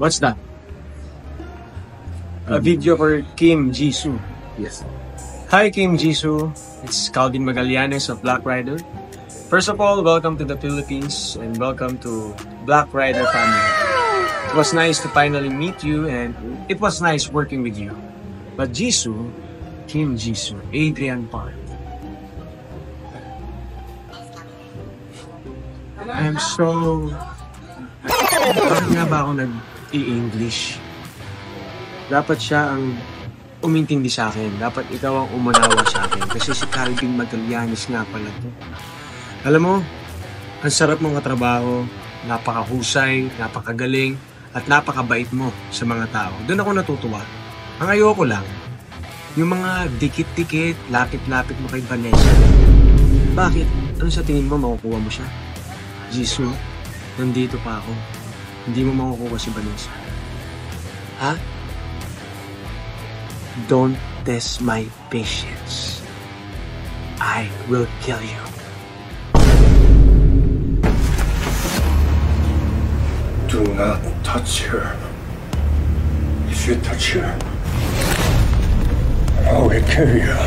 What's that? A video for Kim Jisoo. Yes. Hi Kim Jisoo, it's Calvin Magallanes of Black Rider. First of all, welcome to the Philippines and welcome to Black Rider family. It was nice to finally meet you and it was nice working with you. But Jisoo, Kim Jisoo, Adrian Park. I'm so... Bakit nga ba ako nag-i-English? Dapat siya ang umintindi sa akin. Dapat ikaw ang umunawa sa akin. Kasi si Calvin Magallanes nga pala to. Alam mo, ang sarap mong katrabaho, napakahusay, napakagaling, at napakabait mo sa mga tao. Doon ako natutuwa. Ang ayoko lang, yung mga dikit-dikit, lapit-lapit mo kay Vanessa. Bakit? Ano sa tingin mo makukuha mo siya? Jisoo, nandito pa ako. Hindi mo makukuha si Vanessa. Ha? Don't test my patience. I will kill you. Do not touch her. If you touch her, I will kill you.